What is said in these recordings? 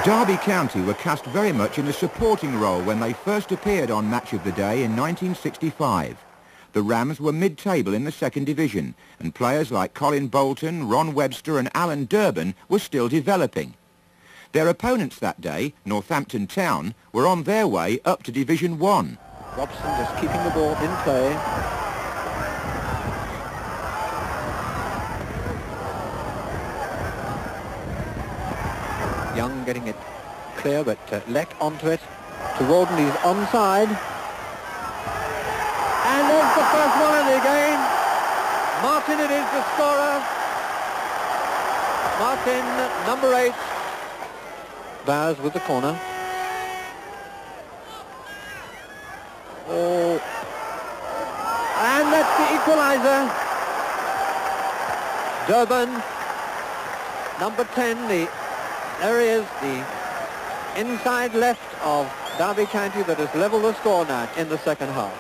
Derby County were cast very much in a supporting role when they first appeared on Match of the Day in 1965. The Rams were mid-table in the second division, and players like Colin Bolton, Ron Webster and Alan Durbin were still developing. Their opponents that day, Northampton Town, were on their way up to Division 1. Motson just keeping the ball in play. Young getting it clear, but Leck onto it. To Rawdon, he's onside. And there's the first one of the game. Martin it is the scorer. Martin, number 8. Bowers with the corner. Oh. And that's the equaliser. Durbin, number 10, there he is, the inside left of Derby County that has levelled the score now in the second half.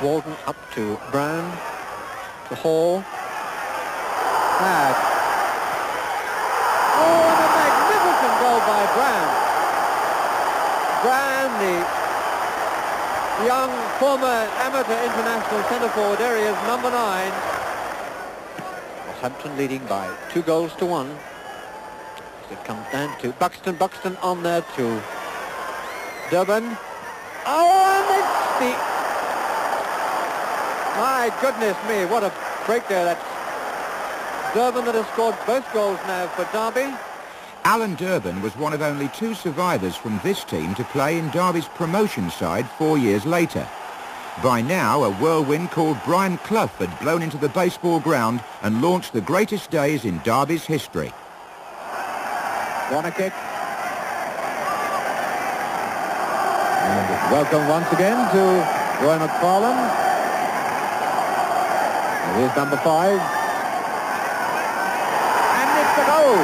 Walden up to Brown, to Hall. Back. Oh, and a magnificent goal by Brown. Brown, the young former amateur international centre-forward, there he is, number 9. Northampton leading by 2-1. As it comes down to Buxton. Buxton on there to Durbin. Oh, and it's the... My goodness me, what a break there. That's Durbin that has scored both goals now for Derby. Alan Durbin was one of only 2 survivors from this team to play in Derby's promotion side 4 years later. By now, a whirlwind called Brian Clough had blown into the baseball ground and launched the greatest days in Derby's history. Corner kick. And welcome once again to Roy McFarlane. Here's number 5. And it's a goal.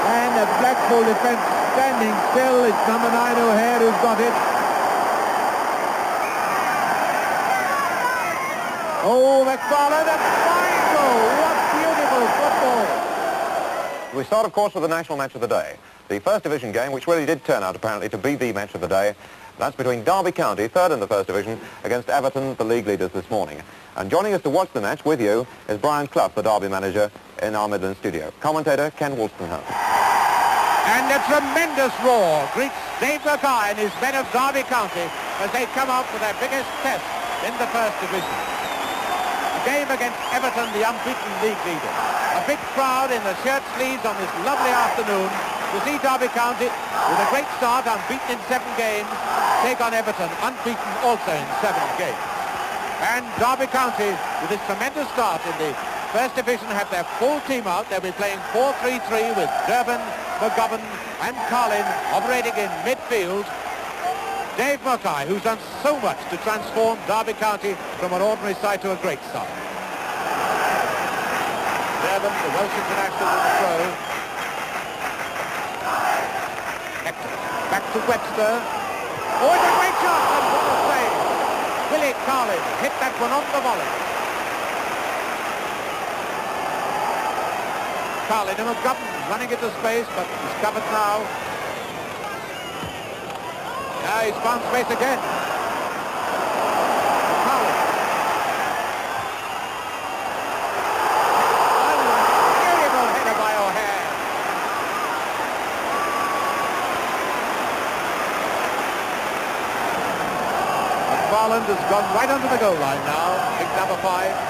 And a Blackpool defence standing still. It's number 9 O'Hare who's got it. Oh, McFarlane, a fine goal. What beautiful football. We start, of course, with the national match of the day. The first division game, which really did turn out, apparently, to be the match of the day. That's between Derby County, 3rd in the first division, against Everton, the league leaders this morning. And joining us to watch the match with you is Brian Clough, the Derby manager, in our Midland studio. Commentator Ken Wollstonhouse. And a tremendous roar greets Dave Mackay and his men of Derby County as they come out for their biggest test in the first division. A game against Everton, the unbeaten league leader. A big crowd in the shirt sleeves on this lovely afternoon to see Derby County, with a great start, unbeaten in 7 games, take on Everton, unbeaten also in 7 games. And Derby County, with this tremendous start in the first division, have their full team out. They'll be playing 4-3-3 with Durbin, McGovern and Carlin operating in midfield. Dave Mackay, who's done so much to transform Derby County from an ordinary side to a great side. Durbin, the Welsh international, with the throw. Back to Webster. Oh, it's a great shot, and what a save. Willie Carlin hit that one on the volley. Carlin and McGovern running into space, but he's covered now. Now he's found space again. Carlin. Beautiful header by O'Hare. McFarlane has gone right under the goal line now. Big number 5.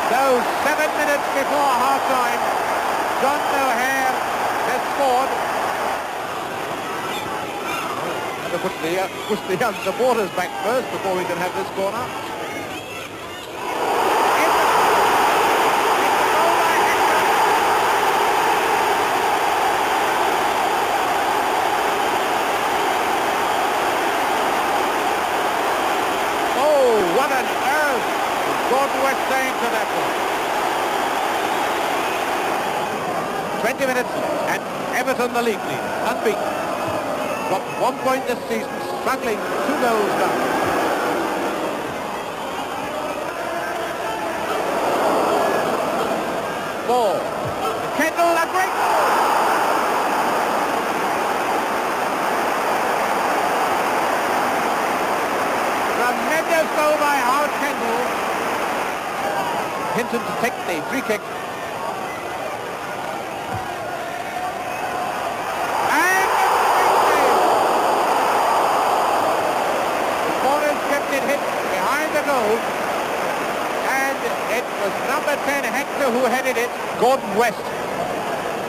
So 7 minutes before half-time, John O'Hare has scored. And to push the young supporters back first before we can have this corner. Oh, what an 20 minutes left, and Everton, the league leader, unbeaten. Got 1 point this season, struggling 2 goals down. Ball. Kendall, a great goal. Tremendous goal by Howard Kendall. Hinton to take the free kick. And the corners kept it hit behind the goal. And it was number 10, Hector, who headed it. Gordon West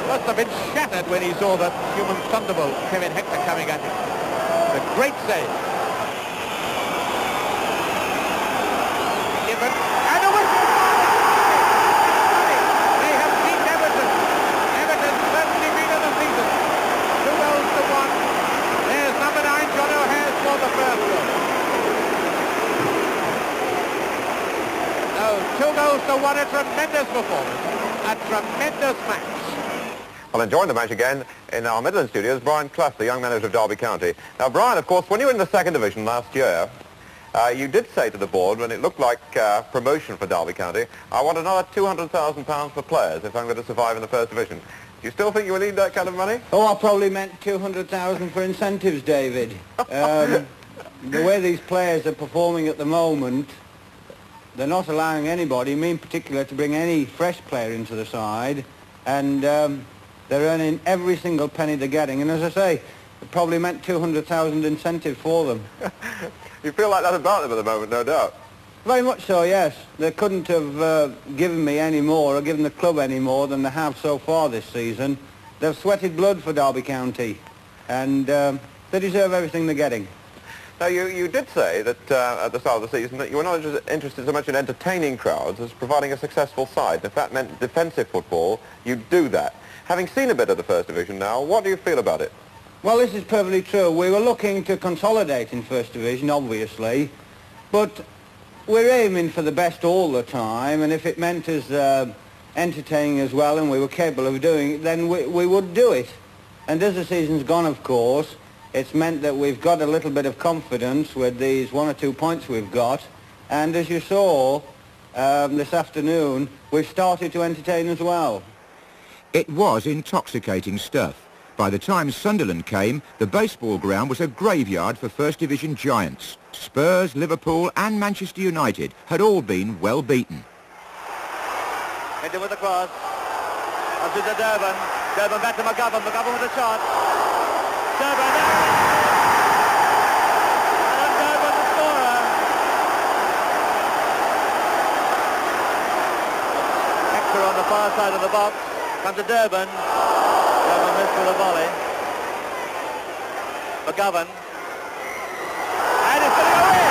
must have been shattered when he saw that human thunderbolt, Kevin Hector, coming at him. A great save. Given, and a whistle! They have beat Everton. Everton certainly beaten the season. 2 goals to 1. There's number 9, John O'Hare, scored the first goal. No, 2 goals to 1, a tremendous performance. A tremendous match. Well, enjoying the match again in our Midland studios, Brian Clough, the young manager of Derby County. Now, Brian, of course, when you were in the second division last year, you did say to the board, when it looked like promotion for Derby County, I want another £200,000 for players if I'm going to survive in the first division. Do you still think you will need that kind of money? Oh, I probably meant 200,000 for incentives, David. The way these players are performing at the moment, they're not allowing anybody, me in particular, to bring any fresh player into the side, and they're earning every single penny they're getting. And as I say, it probably meant 200,000 incentive for them. You feel like that about them at the moment, no doubt. Very much so, yes. They couldn't have given me any more or given the club any more than they have so far this season. They've sweated blood for Derby County, and they deserve everything they're getting. Now, you did say that at the start of the season that you were not interested so much in entertaining crowds as providing a successful side. If that meant defensive football, you'd do that. Having seen a bit of the First Division now, what do you feel about it? Well, this is perfectly true. We were looking to consolidate in First Division, obviously, but we're aiming for the best all the time, and if it meant us entertaining as well and we were capable of doing it, then we would do it. And as the season's gone, of course, it's meant that we've got a little bit of confidence with these 1 or 2 points we've got, and as you saw this afternoon, we've started to entertain as well. It was intoxicating stuff. By the time Sunderland came, the baseball ground was a graveyard for First Division giants. Spurs, Liverpool and Manchester United had all been well beaten. Into with the cross. Up to Durban. Durban back to McGovern. McGovern with a shot. Durban. And Durban the scorer. Hector on the far side of the box. Comes to Durban. Durban missed with a volley. McGovern. And it's going to go in.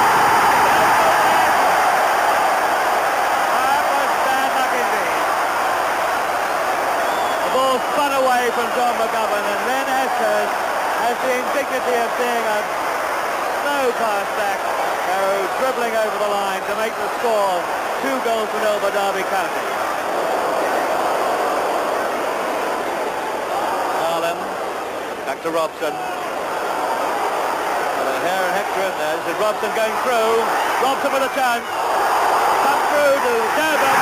That was bad luck indeed. The ball spun away from John McGovern, and then Estes has the indignity of seeing a slow pass back, dribbling over the line to make the score 2 goals to 0 for Derby County. Back to Robson. O'Hare and Hector in there. This is Robson going through. Robson with a chance. Come through to Durban.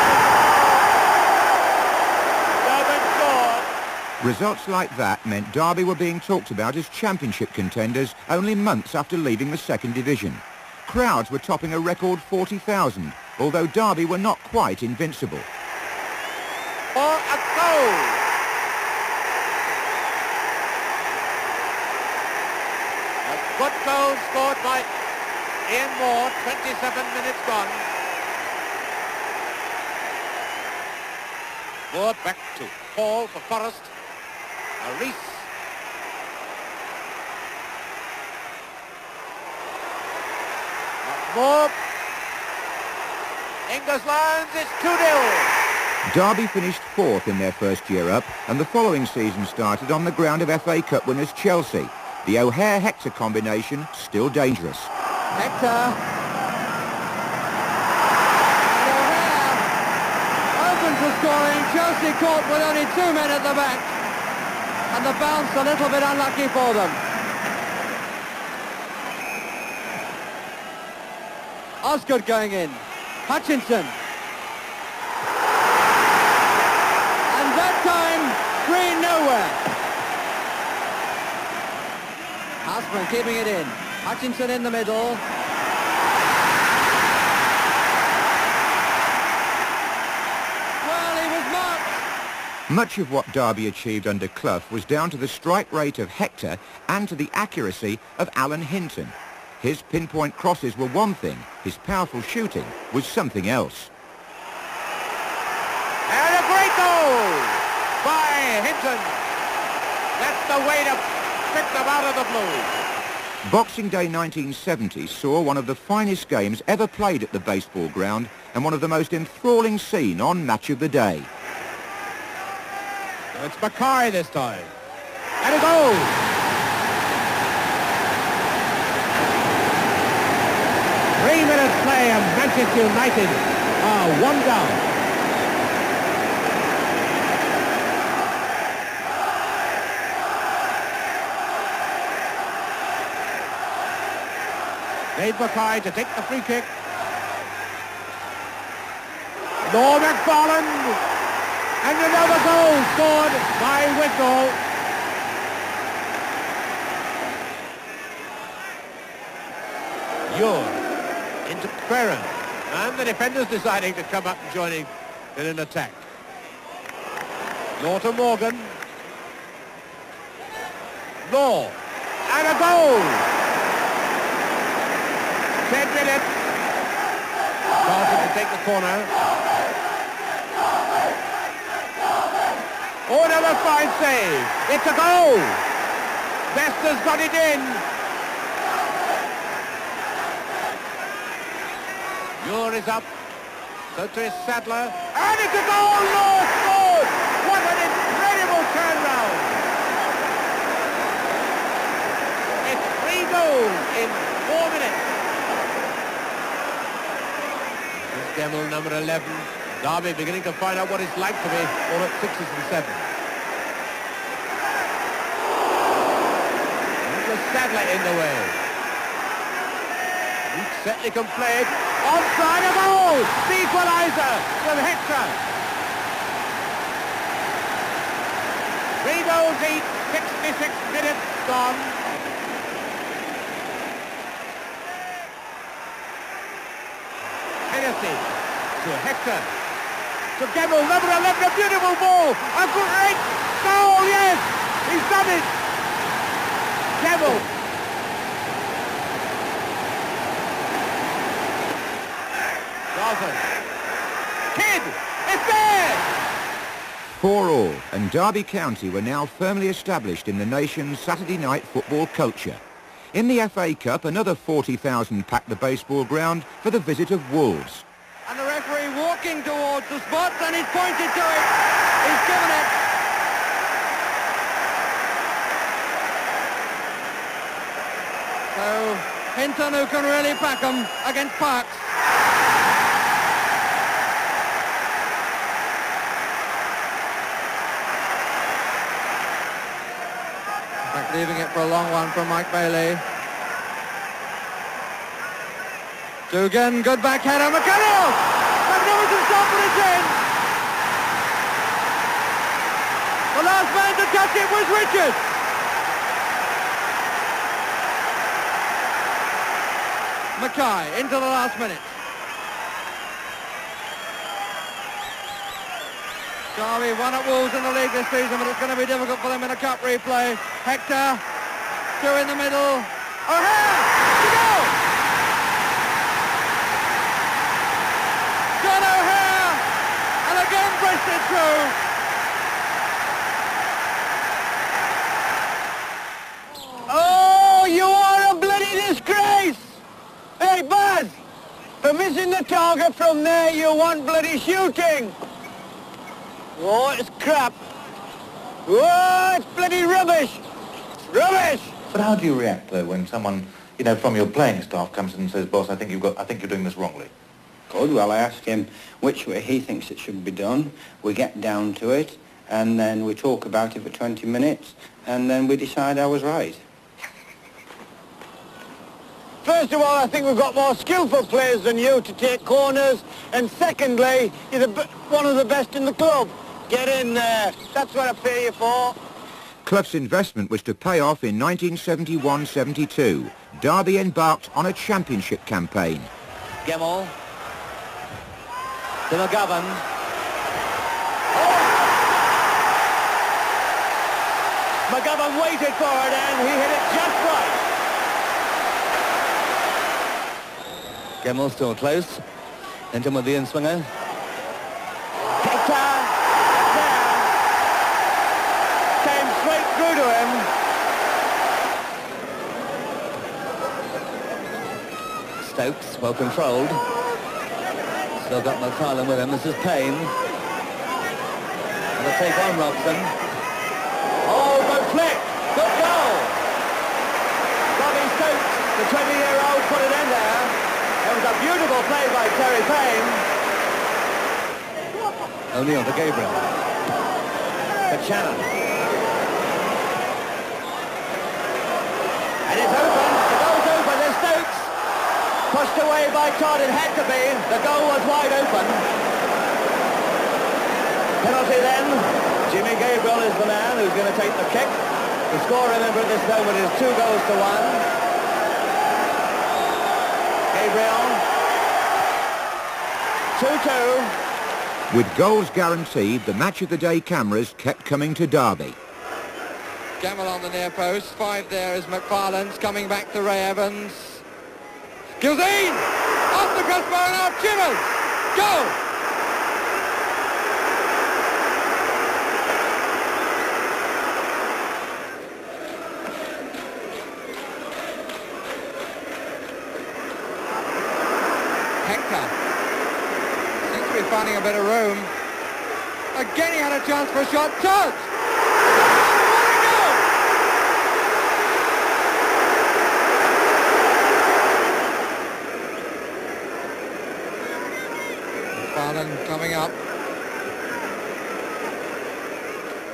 Durban scored. Results like that meant Derby were being talked about as championship contenders only months after leaving the second division. Crowds were topping a record 40,000, although Derby were not quite invincible. For a goal! Good goal scored by Ian Moore, 27 minutes gone. Moore back to Paul for Forrest. Reese. Moore. English Lions, it's 2-0. Derby finished 4th in their first year up, and the following season started on the ground of FA Cup winners Chelsea. The O'Hare-Hector combination still dangerous. Hector. And O'Hare open for scoring. Chelsea caught with only 2 men at the back. And the bounce a little bit unlucky for them. Osgood going in. Hutchinson. And that time, Green nowhere. Houseman keeping it in. Hutchinson in the middle. Well, he was marked. Much of what Derby achieved under Clough was down to the strike rate of Hector and to the accuracy of Alan Hinton. His pinpoint crosses were one thing, his powerful shooting was something else. And a great goal by Hinton. That's the way to pick them out of the blue. Boxing Day 1970 saw one of the finest games ever played at the baseball ground and one of the most enthralling seen on Match of the Day. It's Mackay this time. And a goal! 3 minutes play and Manchester United are 1 down. Dave Mackay to take the free kick. Noel McFarland. And another goal scored by Whitnall. Into Ferrer. And the defenders deciding to come up and joining in an attack. Law to Morgan. Law. And a goal. 10 minutes. Carlton to take the corner. Oh, another fine save. It's a goal. Vester's got it in. Muir is up. So to his Sadler. And it's a goal. Law scored. What an incredible turnaround. It's 3 goals in 4 minutes. This is Gemmell, number 11. Derby beginning to find out what it's like to be all at 6s and 7s. There's Sadler in the way. He certainly can play it. Onside, a goal! The equaliser from Hector. 3 goals each, 66 minutes gone. Hennessy to Hector. To Gemmell, number 11, a beautiful ball. A great goal, yes! He's done it! Gemmell. Kidd, it's there! 4-4, and Derby County were now firmly established in the nation's Saturday night football culture. In the FA Cup, another 40,000 packed the baseball ground for the visit of Wolves. And the referee walking towards the spot, and he's pointed to it. He's given it. So, Hinton, who can really pack them against Parks. Leaving it for a long one from Mike Bailey. Dugan, good back header, McConnell! Magnificent stop, but it's in! The last man to touch it was Richards! Mackay into the last minute. Derby won at Wolves in the league this season, but it's going to be difficult for them in a cup replay. Hector, 2 in the middle. O'Hare, to go! John O'Hare, and again breasted through. Oh, you are a bloody disgrace! Hey, Buzz, for missing the target from there, you want bloody shooting. Oh, it's crap. Oh, it's bloody rubbish. Rubbish! But how do you react, though, when someone, you know, from your playing staff comes in and says, boss, I think you're doing this wrongly? Good. Well, I ask him which way he thinks it should be done. We get down to it. and then we talk about it for 20 minutes, and then we decide I was right. First of all, I think we've got more skillful players than you to take corners, and secondly, you're one of the best in the club. Get in there. That's what I pay you for. Clough's investment was to pay off in 1971-72. Derby embarked on a championship campaign. Gemmell to McGovern. McGovern waited for it and he hit it just right. Gemmell still close. Into with the in-swinger. Hector down. Came straight through to him. Stokes, well controlled. Still got McFarlane with him. This is Payne. And they'll take on Robson. Oh, good flick. Good goal. Bobby Stokes, the 20-year-old, put it in there. It was a beautiful play by Terry Payne. O'Neill to Gabriel. To Shannon. And it's open. The goal's open. There's Stokes. Pushed away by Todd. It had to be. The goal was wide open. Penalty then. Jimmy Gabriel is the man who's going to take the kick. The score, remember, at this moment is 2-1. Gabriel. 2-2. With goals guaranteed, the match of the day cameras kept coming to Derby. Gemmell on the near post. 5 there is McFarlane's coming back to Ray Evans. Gilzine! Off the crossbar and out. Chivers! Go! Hector seems to be finding a bit of room. Again he had a chance for a shot. Todd! What a goal! McFarlane coming up.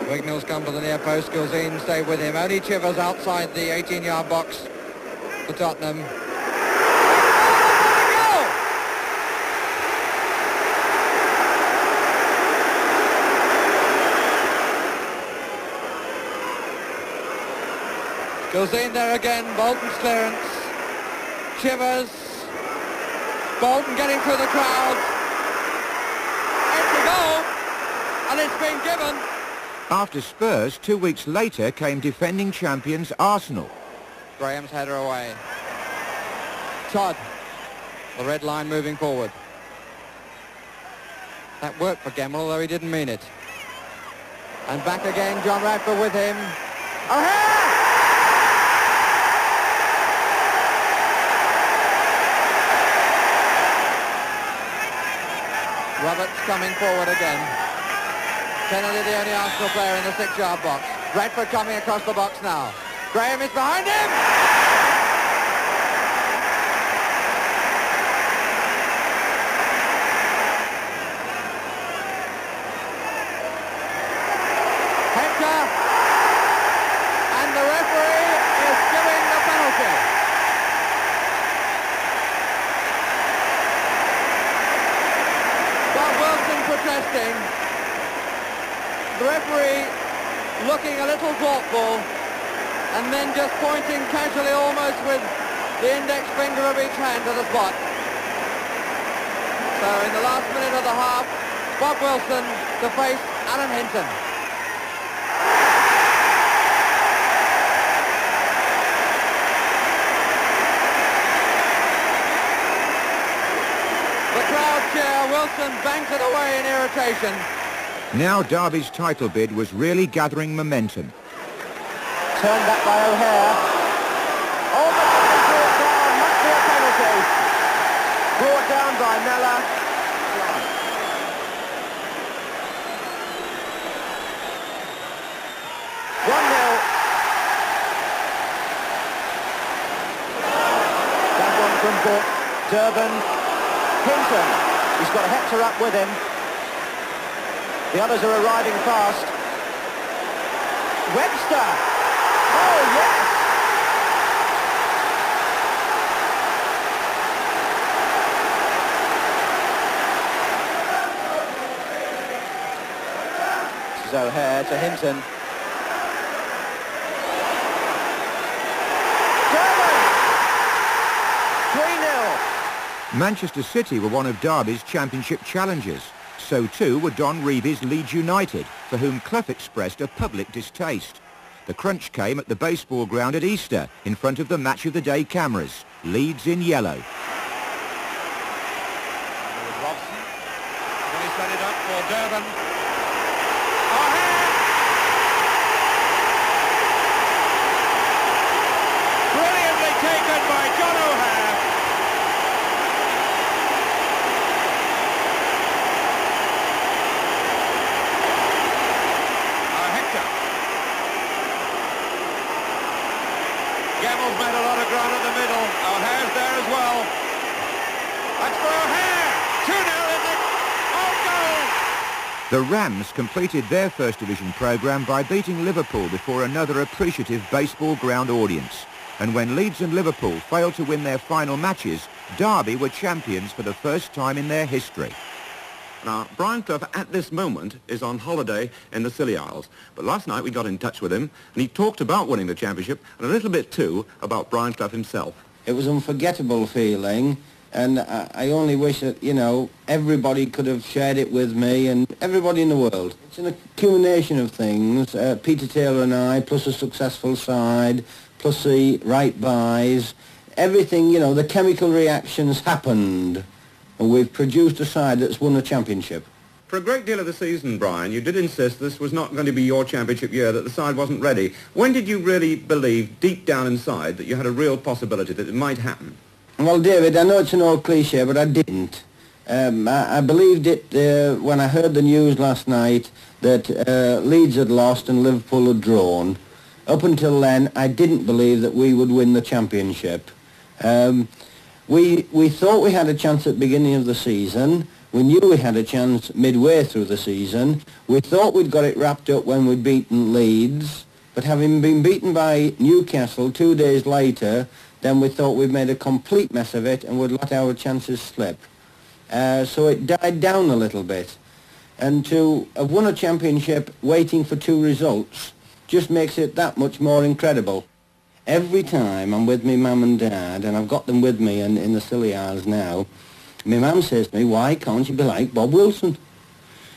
Wignall's come to the near post. Gilzine stayed with him. Only Chivers outside the 18-yard box for Tottenham. Goes in there again, Bolton's clearance. Chivers. Bolton getting through the crowd. It's a goal, and it's been given. After Spurs, 2 weeks later came defending champions Arsenal. Graham's header away. Todd. The red line moving forward. That worked for Gemmell, although he didn't mean it. And back again, John Radford with him. O'Hare! Roberts coming forward again. Kennedy, the only Arsenal player in the 6-yard box. Radford coming across the box now. Graham is behind him! Hector! And the referee is giving the penalty. Wilson protesting. The referee looking a little thoughtful and then just pointing casually, almost with the index finger of each hand to the spot. So in the last minute of the half, Bob Wilson to face Alan Hinton. The crowd cheer. Wilson bangs it away in irritation. Now Derby's title bid was really gathering momentum. Turned back by O'Hare. Oh, but brought down. Must be a penalty. Brought down by Mellor. 1-0. That one from Durban. Hinton. He's got Hector up with him. The others are arriving fast. Webster. Oh, yes. This is O'Hare to Hinton. Manchester City were one of Derby's championship challengers. So too were Don Reevy's Leeds United, for whom Clough expressed a public distaste. The crunch came at the baseball ground at Easter, in front of the Match of the Day cameras. Leeds in yellow. Motson. Then he set it up for Durban. O'Hare! Brilliantly taken by John O'Hare. Gemmell's made a lot of ground at the middle. O'Hare's there as well. That's for O'Hare. 2-0 is it? Oh, goal! The Rams completed their First Division programme by beating Liverpool before another appreciative baseball ground audience. And when Leeds and Liverpool failed to win their final matches, Derby were champions for the first time in their history. Now, Brian Clough at this moment is on holiday in the Scilly Isles. But last night we got in touch with him and he talked about winning the championship and a little bit too about Brian Clough himself. It was an unforgettable feeling, and I only wish that, you know, everybody could have shared it with me and everybody in the world. It's an accumulation of things. Peter Taylor and I, plus a successful side, plus the right buys, everything, you know, the chemical reactions happened. And we've produced a side that's won a championship. For a great deal of the season, Brian, you did insist this was not going to be your championship year, that the side wasn't ready. When did you really believe, deep down inside, that you had a real possibility that it might happen? Well, David, I know it's an old cliche, but I didn't. I believed it when I heard the news last night that Leeds had lost and Liverpool had drawn. Up until then, I didn't believe that we would win the championship. We thought we had a chance at the beginning of the season. We knew we had a chance midway through the season. We thought we'd got it wrapped up when we'd beaten Leeds. But having been beaten by Newcastle 2 days later, then we thought we'd made a complete mess of it and would let our chances slip. So it died down a little bit. And to have won a championship waiting for two results just makes it that much more incredible. Every time I'm with my mum and dad, and I've got them with me in the Scilly Isles now, my mum says to me, why can't you be like Bob Wilson?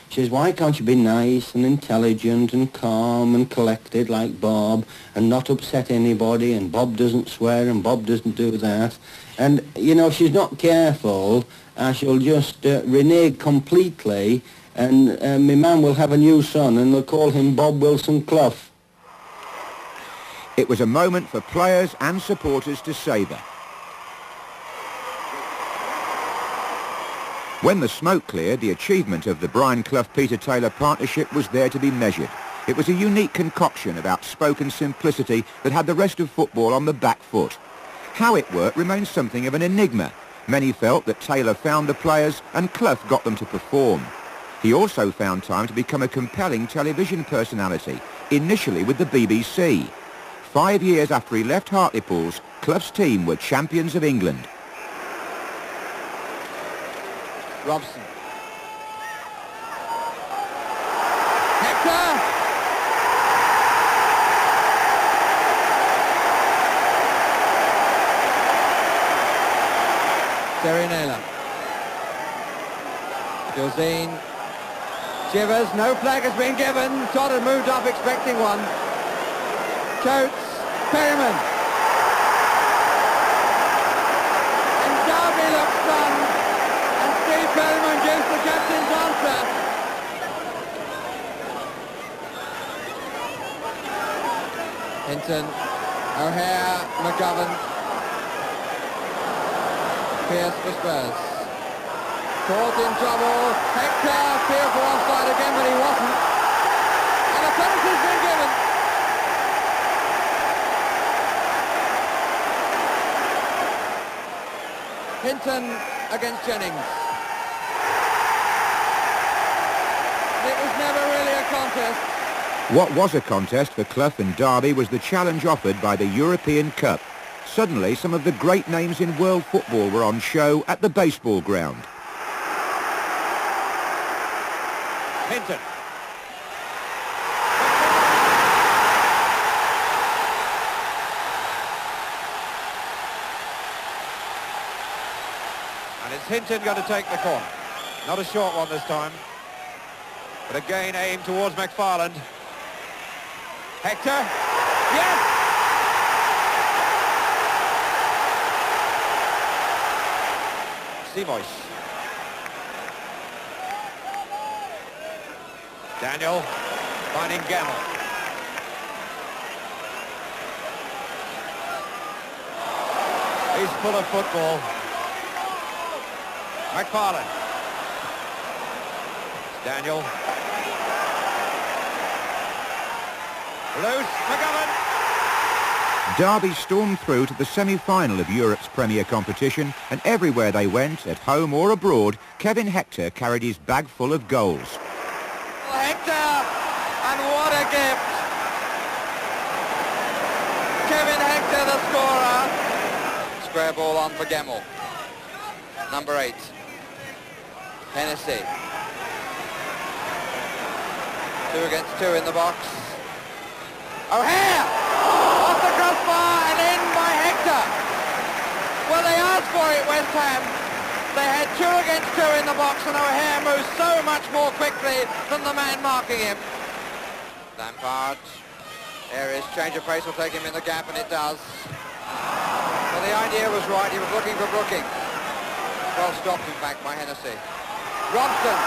She says, why can't you be nice and intelligent and calm and collected like Bob and not upset anybody, and Bob doesn't swear and Bob doesn't do that. And, you know, if she's not careful, she'll just renege completely, and my mum will have a new son and they'll call him Bob Wilson Clough. It was a moment for players and supporters to savour. When the smoke cleared, the achievement of the Brian Clough-Peter Taylor partnership was there to be measured. It was a unique concoction of outspoken simplicity that had the rest of football on the back foot. How it worked remains something of an enigma. Many felt that Taylor found the players and Clough got them to perform. He also found time to become a compelling television personality, initially with the BBC. 5 years after he left Hartlepool's, Clough's team were champions of England. Robson. Hector! Terry Naylor. Josine. Chivers, no flag has been given. Todd had moved up expecting one. Coates, Perryman. And Derby looks stunned. And Steve Perryman gives the captain's answer. Hinton, O'Hare, McGovern. Pearce for Spurs. Caught in trouble. Hector, fearful offside again, but he wasn't. And a penalty's been given. Hinton against Jennings. It was never really a contest. What was a contest for Clough and Derby was the challenge offered by the European Cup. Suddenly, some of the great names in world football were on show at the baseball ground. Hinton. And it's Hinton going to take the corner. Not a short one this time, but again aimed towards McFarland. Hector. Yes! Simois. Daniel finding Gamble. He's full of football. McFarland. Daniel. Loose. McGovern. Derby stormed through to the semi-final of Europe's premier competition, and everywhere they went, at home or abroad, Kevin Hector carried his bag full of goals. Hector, and what a gift. Kevin Hector, the scorer. Square ball on for Gemmell. Number 8. Hennessy. 2 against 2 in the box. O'Hare! Off the crossbar and in by Hector. Well, they asked for it, West Ham. They had 2 against 2 in the box, and O'Hare moves so much more quickly than the man marking him. Lampard. There is change of pace will take him in the gap, and it does. Well, the idea was right. He was looking for Brooking. Well stopped, in fact, by Hennessy. Robson.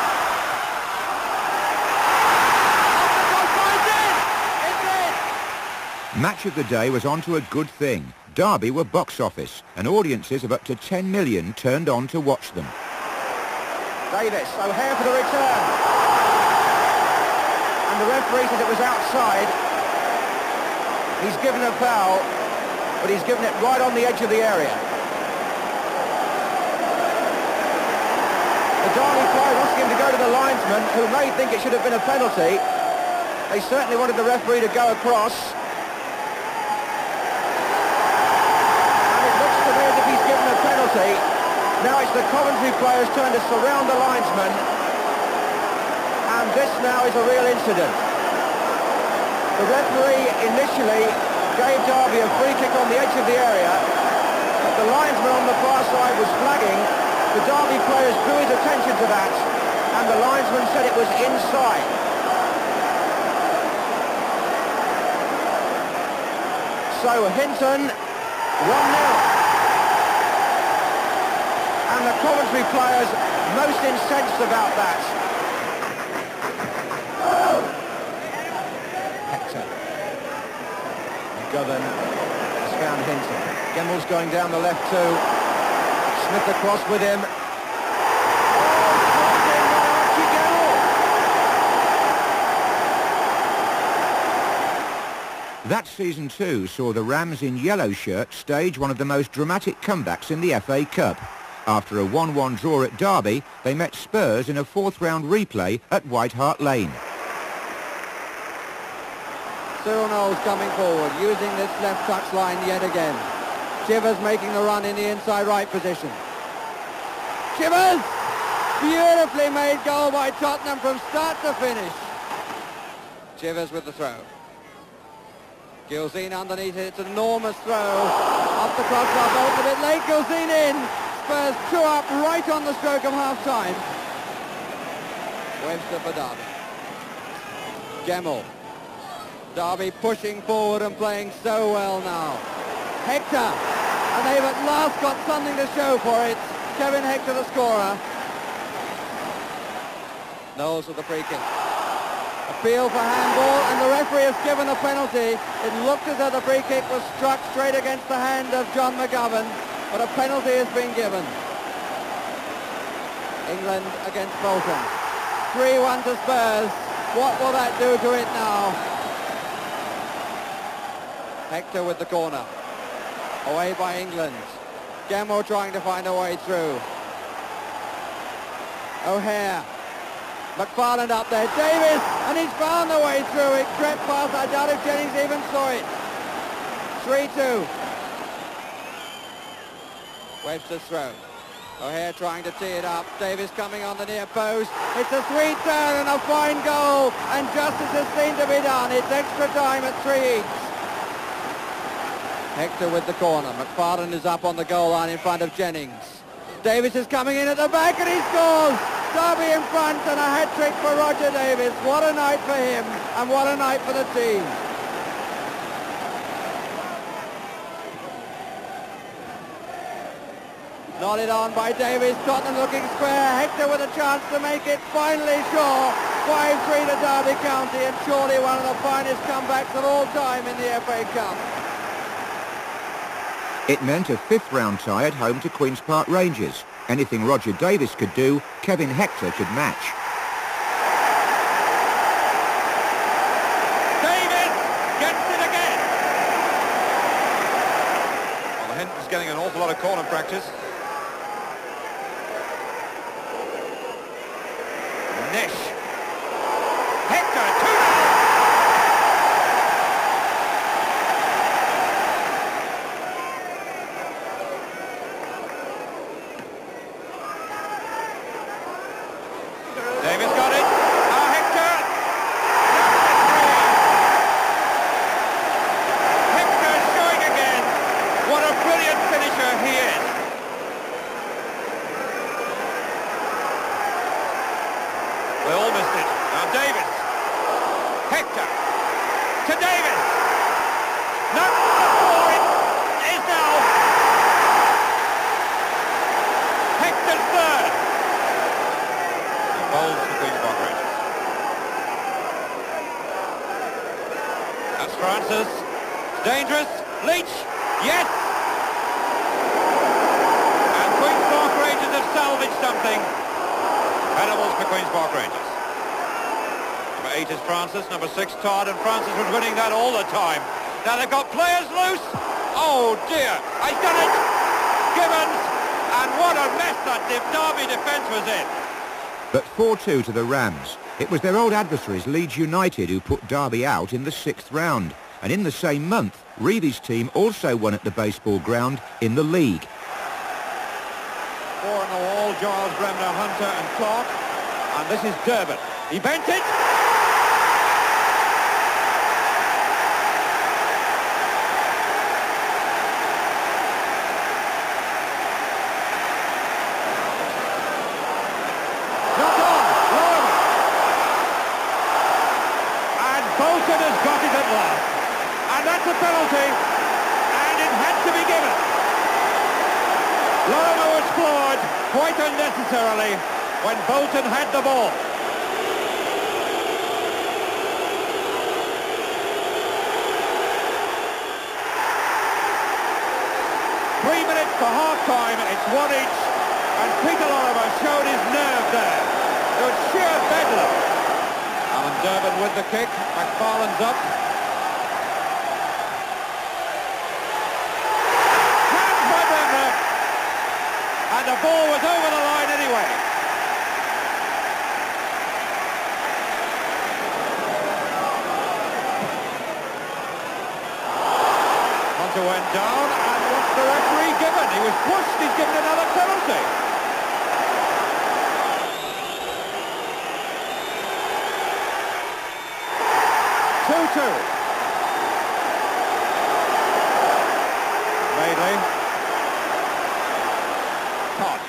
Match of the day was on to a good thing. Derby were box office, and audiences of up to 10 million turned on to watch them. Davis, O'Hare for the return. And the referee said it was outside. He's given a foul, but he's given it right on the edge of the area. The Derby players asking him to go to the linesman, who may think it should have been a penalty. They certainly wanted the referee to go across. Now it's the Coventry players' turn to surround the linesman, and this now is a real incident. The referee initially gave Derby a free kick on the edge of the area, but the linesman on the far side was flagging. The Derby players drew his attention to that, and the linesman said it was inside. So Hinton, 1-0. And the Coventry players most incensed about that. Hector. McGovern has found Hinton. Gemmell's going down the left too. Smith across with him. That season too saw the Rams in yellow shirts stage one of the most dramatic comebacks in the FA Cup. After a 1-1 draw at Derby, they met Spurs in a 4th-round replay at White Hart Lane. Cyril Knowles coming forward, using this left touch line yet again. Chivers making the run in the inside right position. Chivers! Beautifully made goal by Tottenham from start to finish. Chivers with the throw. Gilzean underneath it, it's an enormous throw. Up the crossbar, both a bit late, Gilzean in. Spurs 2 up right on the stroke of half-time. Webster for Derby. Gemmell. Derby pushing forward and playing so well now. Hector. And they've at last got something to show for it. Kevin Hector, the scorer. Knowles with the free kick. Appeal for handball, and the referee has given a penalty. It looked as though the free kick was struck straight against the hand of John McGovern. But a penalty has been given. England against Bolton. 3-1 to Spurs. What will that do to it now? Hector with the corner. Away by England. Gemmell trying to find a way through. O'Hare. McFarland up there, Davis, and he's found the way through it. Crept past, I doubt if Jennings even saw it. 3-2. Webster's throw. O'Hare trying to tee it up. Davis coming on the near post. It's a sweet turn and a fine goal, and justice has seemed to be done. It's extra time at 3 each. Hector with the corner. McFarland is up on the goal line in front of Jennings. Davis is coming in at the back and he scores! Derby in front and a hat-trick for Roger Davis. What a night for him and what a night for the team. Nodded on by Davis. Tottenham looking square. Hector with a chance to make it. Finally Shaw. 5-3 to Derby County, and surely one of the finest comebacks of all time in the FA Cup. It meant a fifth-round tie at home to Queen's Park Rangers. Anything Roger Davis could do, Kevin Hector could match. Davis gets it again. Well, the Hinton's getting an awful lot of corner practice. Nish. Hector, 2-0. Davis got it. Now Hector. Hector showing again what a brilliant finisher he is. They all missed it. Now Davis. Hector. To Davis. No, the point is now Hector's third. Bowls for Queen's Park Rangers. That's Francis. It's dangerous. Leach. Yes. And Queen's Park Rangers have salvaged something. Penalties for Queen's Park Rangers. Number 8 is Francis. Number 6 Todd, and Francis was winning that all the time. Now they've got players loose. Oh dear. He's done it. Gibbons. And what a mess that Derby defence was in. But 4-2 to the Rams. It was their old adversaries, Leeds United, who put Derby out in the 6th round. And in the same month, Reevy's team also won at the baseball ground in the league. 4 on the wall, Giles, Bremner, Hunter and Clark. And this is Durbin. He bent it. Not on. Lower. And Bolton has got it at last. And that's a penalty. And it had to be given. Lorimer was floored quite unnecessarily when Bolton had the ball. Three minutes for half-time, it's 1 each, and Peter Lorimer showed his nerve there. It was sheer bedlam. Alan Durbin with the kick, McFarland's up. And the ball was over the line anyway. Hunter went down, and what's the referee given? He was pushed, he's given another penalty. Two. Madeley. Todd.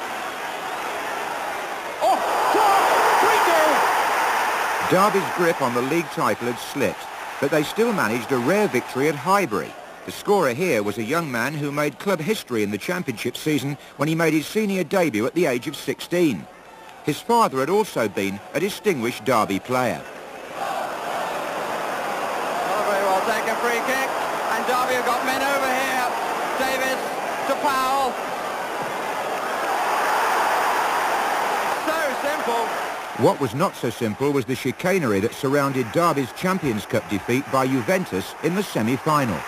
Oh, Todd! 3-2! Derby's grip on the league title had slipped, but they still managed a rare victory at Highbury. The scorer here was a young man who made club history in the championship season when he made his senior debut at the age of 16. His father had also been a distinguished Derby player. Not a very well taken free kick, and Derby have got men over here. Davis to Powell. So simple. What was not so simple was the chicanery that surrounded Derby's Champions Cup defeat by Juventus in the semi-final.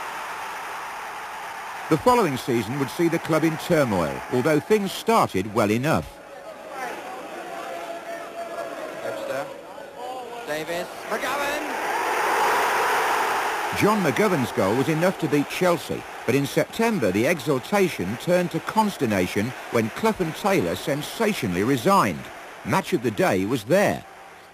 The following season would see the club in turmoil, although things started well enough. Webster. Davis, McGovern. John McGovern's goal was enough to beat Chelsea, but in September the exultation turned to consternation when Clough and Taylor sensationally resigned. Match of the day was there.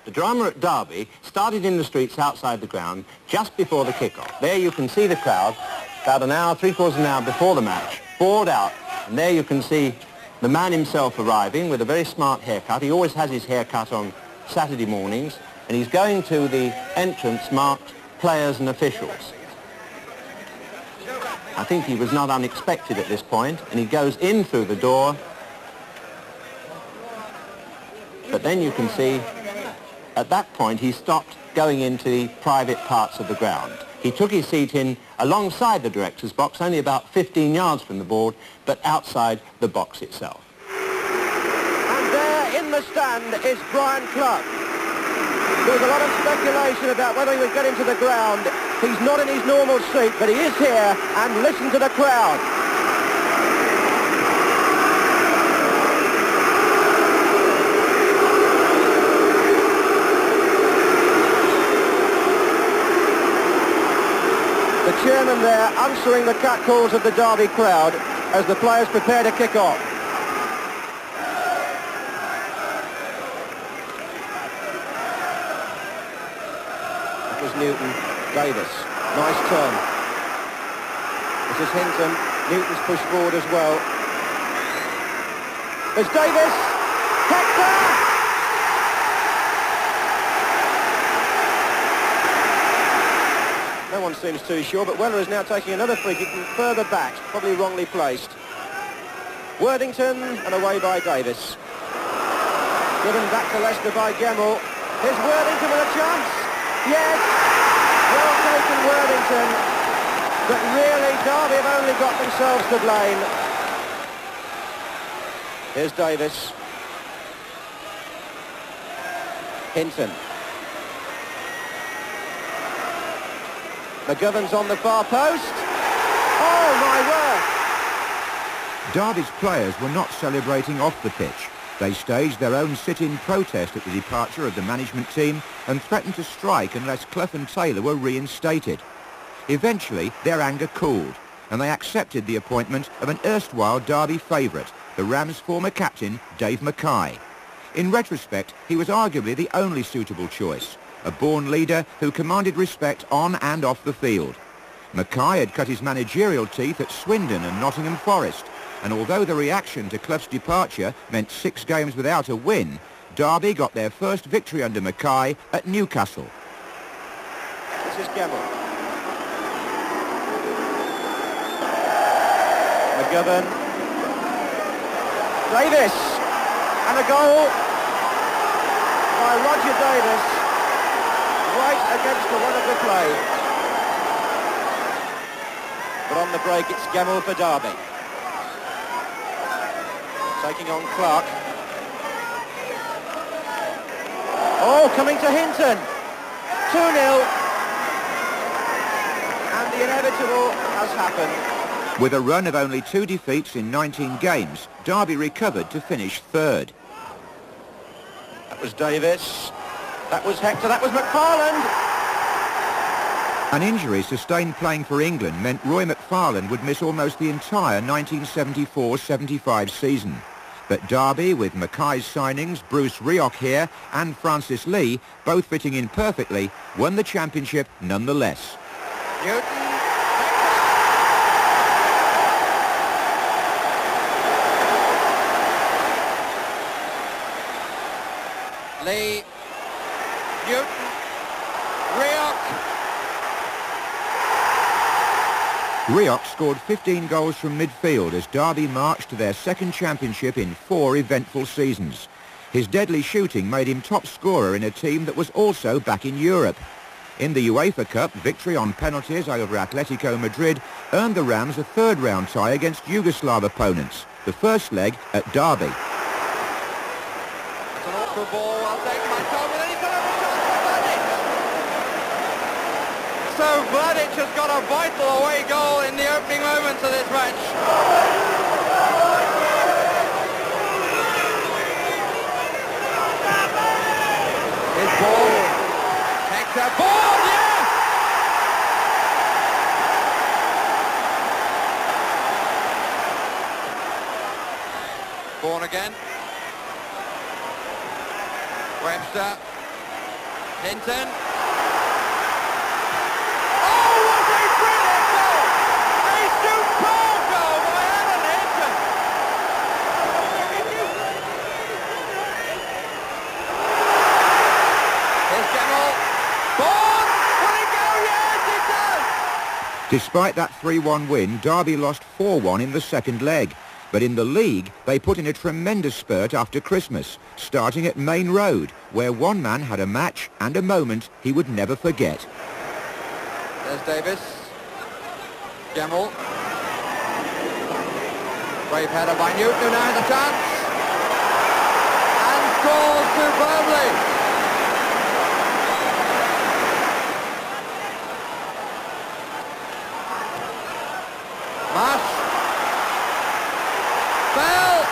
The drama at Derby started in the streets outside the ground just before the kick-off. There you can see the crowd, about an hour, three-quarters of an hour before the match, bored out. And there you can see the man himself arriving with a very smart haircut. He always has his hair cut on Saturday mornings, and he's going to the entrance marked players and officials. I think he was not unexpected at this point, and he goes in through the door. But then you can see, at that point, he stopped going into the private parts of the ground. He took his seat in alongside the director's box, only about 15 yards from the board, but outside the box itself. And there in the stand is Brian Clough. There was a lot of speculation about whether he would get into the ground. He's not in his normal seat, but he is here, and listen to the crowd. The chairman there answering the catcalls of the Derby crowd as the players prepare to kick off. That was Newton, Davis. Nice turn. This is Hinton. Newton's pushed forward as well. There's Davis. Hector! No one seems too sure, but Weller is now taking another free kick from further back, probably wrongly placed. Worthington, and away by Davis. Given back to Leicester by Gemmell. Here's Worthington with a chance. Yes! Well taken, Worthington. But really, Derby have only got themselves to blame. Here's Davis. Hinton. McGovern's on the far post. Oh, my word! Derby's players were not celebrating off the pitch. They staged their own sit-in protest at the departure of the management team and threatened to strike unless Clough and Taylor were reinstated. Eventually, their anger cooled, and they accepted the appointment of an erstwhile Derby favourite, the Rams' former captain, Dave Mackay. In retrospect, he was arguably the only suitable choice, a born leader who commanded respect on and off the field. Mackay had cut his managerial teeth at Swindon and Nottingham Forest, and although the reaction to Clough's departure meant 6 games without a win, Derby got their first victory under Mackay at Newcastle. This is Gemmell. McGovern. Davis. And a goal by Roger Davis. Right against the run of the play. But on the break, it's Gemmell for Derby. Taking on Clark. Oh, coming to Hinton. 2-0. And the inevitable has happened. With a run of only 2 defeats in 19 games, Derby recovered to finish 3rd. That was Davis. That was Hector, that was McFarland. An injury sustained playing for England meant Roy McFarland would miss almost the entire 1974-75 season. But Derby, with Mackay's signings, Bruce Rioch here and Francis Lee, both fitting in perfectly, won the championship nonetheless. Newton. Lee. Newton. Rioch. Rioch scored 15 goals from midfield as Derby marched to their 2nd championship in 4 eventful seasons. His deadly shooting made him top scorer in a team that was also back in Europe. In the UEFA Cup, victory on penalties over Atletico Madrid earned the Rams a 3rd round tie against Yugoslav opponents, the first leg at Derby. It's an awkward ball, I'll take my time, and then he's got a shot for Vladic. So Vladic has got a vital away goal in the opening moments of this match. His ball. Born again. Webster. Hinton. Oh, what a brilliant goal! A superb goal by Alan Hinton! Here's Gemmell. Born! Will it go? Yes, it does! Despite that 3-1 win, Derby lost 4-1 in the second leg. But in the league, they put in a tremendous spurt after Christmas, starting at Main Road, where one man had a match and a moment he would never forget. There's Davis. Gemmell. Brave header by Newton, who now has a chance. And scores superbly. Marsh. Bell.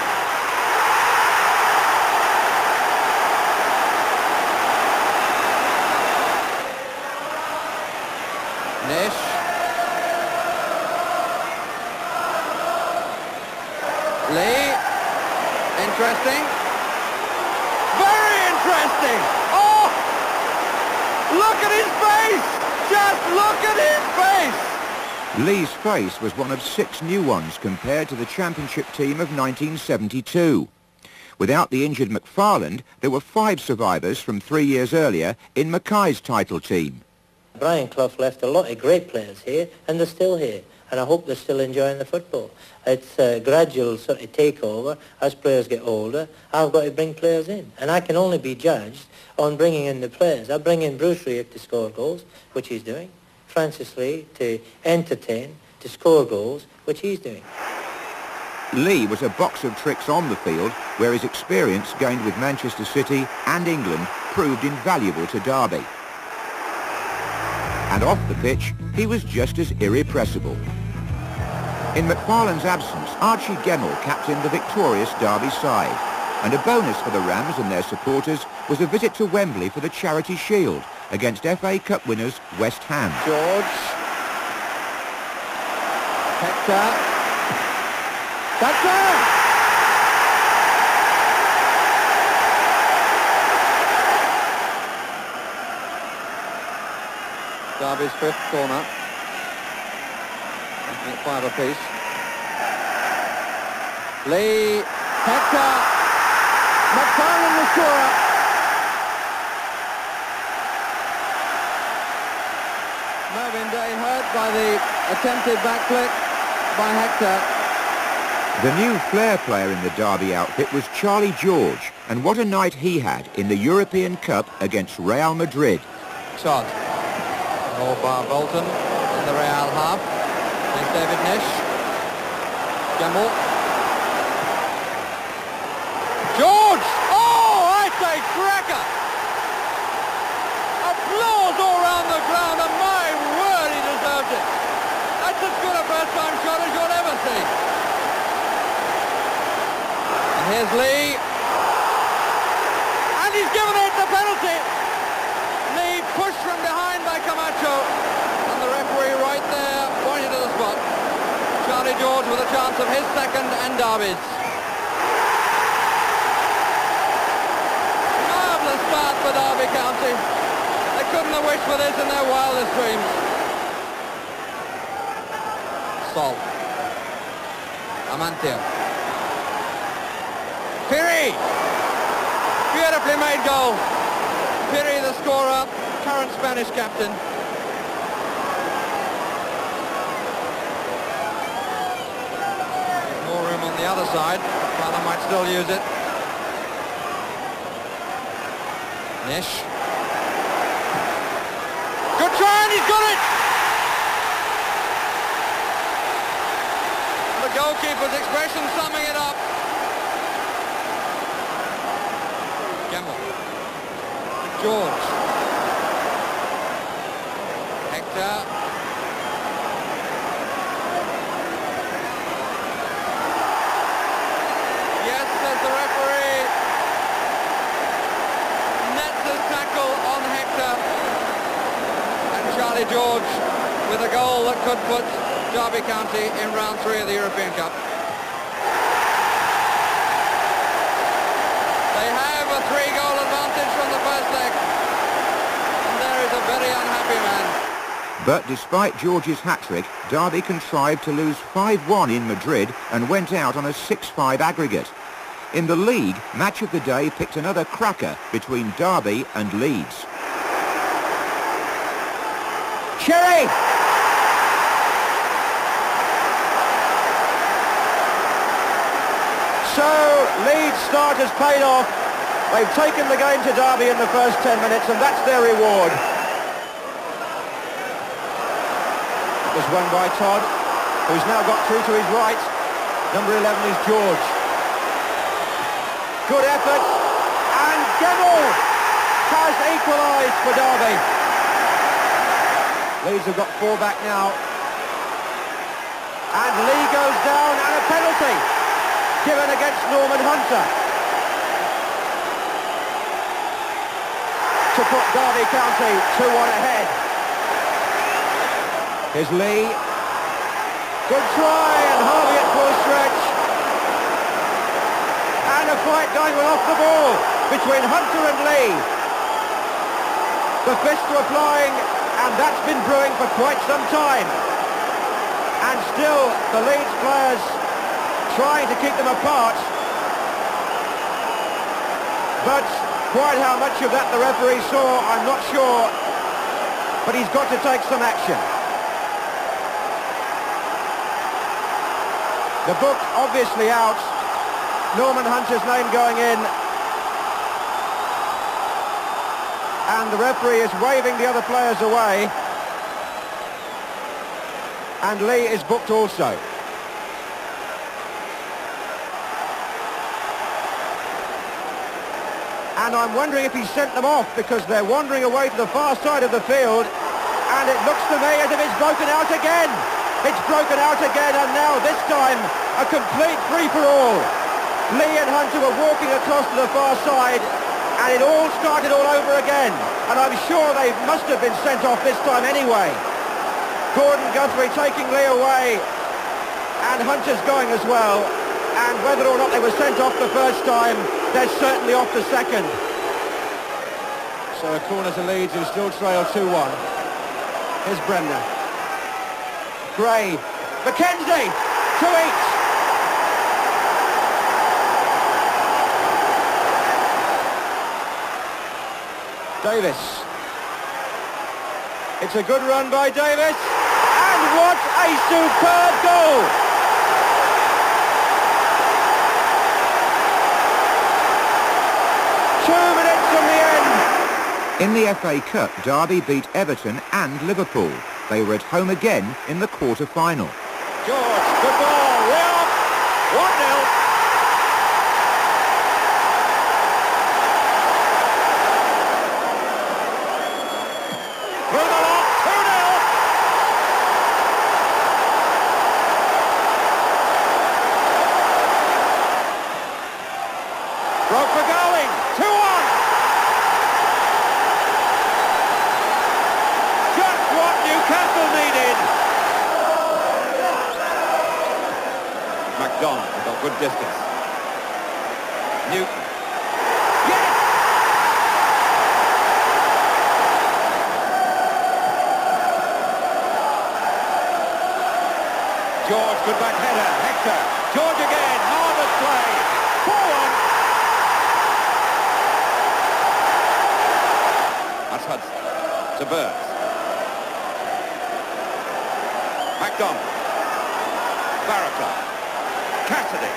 Nish. Lee. Interesting. Very interesting. Oh! Look at his face! Just look at his face! Lee's face was one of 6 new ones compared to the championship team of 1972. Without the injured McFarland, there were 5 survivors from 3 years earlier in Mackay's title team. Brian Clough left a lot of great players here, and they're still here, and I hope they're still enjoying the football. It's a gradual sort of takeover as players get older. I've got to bring players in, and I can only be judged on bringing in the players. I bring in Bruce Rioch to score goals, which he's doing. Francis Lee to entertain, to score goals, which he's doing. Lee was a box of tricks on the field, where his experience gained with Manchester City and England proved invaluable to Derby. And off the pitch, he was just as irrepressible. In McFarland's absence, Archie Gemmell captained the victorious Derby side. And a bonus for the Rams and their supporters was a visit to Wembley for the Charity Shield against FA Cup winners West Ham. George. Hector. Touchdown! Derby's 5th corner. Making it 5 apiece. Lee. Hector. McFarland the scorer. Mervyn Day hurt by the attempted back flick by Hector. The new flair player in the Derby outfit was Charlie George, and what a night he had in the European Cup against Real Madrid. Shot. Oh, by Bolton in the Real half. Thanks David Nish. Gemmell. George! Oh, I say cracker! Applause all around the ground, and my word, he deserved it. That's as good a first-time shot as you'll ever see. And here's Lee. And he's given it the penalty. Lee pushed from behind by Camacho. And the referee right there pointed to the spot. Charlie George with a chance of his second and Derby's. Marvellous start for Derby County. They couldn't have wished for this in their wildest dreams. Sol. Amancio. Piri! Beautifully made goal. Piri the scorer, current Spanish captain. More room on the other side. Fowler might still use it. Nish. Good try, and he's got it! The goalkeeper's expression summing it up. Gemmell. George. Hector. Yes, says the referee. Nets his tackle on Hector. And Charlie George with a goal that could put Derby County in round 3 of the European Cup. But despite George's hat-trick, Derby contrived to lose 5-1 in Madrid and went out on a 6-5 aggregate. In the league, match of the day picked another cracker between Derby and Leeds. Sherry! So, Leeds' start has paid off. They've taken the game to Derby in the first 10 minutes, and that's their reward. It was won by Todd, who's now got through to his right. Number 11 is George. Good effort, and Gebel has equalised for Derby. Leeds have got 4 back now. And Lee goes down, and a penalty given against Norman Hunter to put Derby County 2-1 ahead. Here's Lee. Good try, and Harvey at full stretch. And a fight going well off the ball between Hunter and Lee. The fists were flying, and that's been brewing for quite some time. And still, the Leeds players trying to keep them apart. But quite how much of that the referee saw, I'm not sure. But he's got to take some action. The book obviously out. Norman Hunter's name going in. And the referee is waving the other players away. And Lee is booked also. And I'm wondering if he sent them off because they're wandering away to the far side of the field. And it looks to me as if it's broken out again. It's broken out again, and now this time a complete free-for-all. Lee and Hunter were walking across to the far side, and it all started all over again. And I'm sure they must have been sent off this time anyway. Gordon Guthrie taking Lee away, and Hunter's going as well. And whether or not they were sent off the first time, they're certainly off the second. So a corner to Leeds, who still trail 2-1. Here's Bremner. Gray. McKenzie! 2 each. Davis. It's a good run by Davis. And what a superb goal! In the FA Cup, Derby beat Everton and Liverpool. They were at home again in the quarter-final. George, good ball, way up, 1-0. Through the lock, 2-0. Broke for going, 2-1. Newcastle needed. McDonald got good distance. Newton. Yes! George, good back header. Hector. George again. Marvellous play. 4-1. That's Hudson. To Burns. McDonald, Barraclough, Cassidy,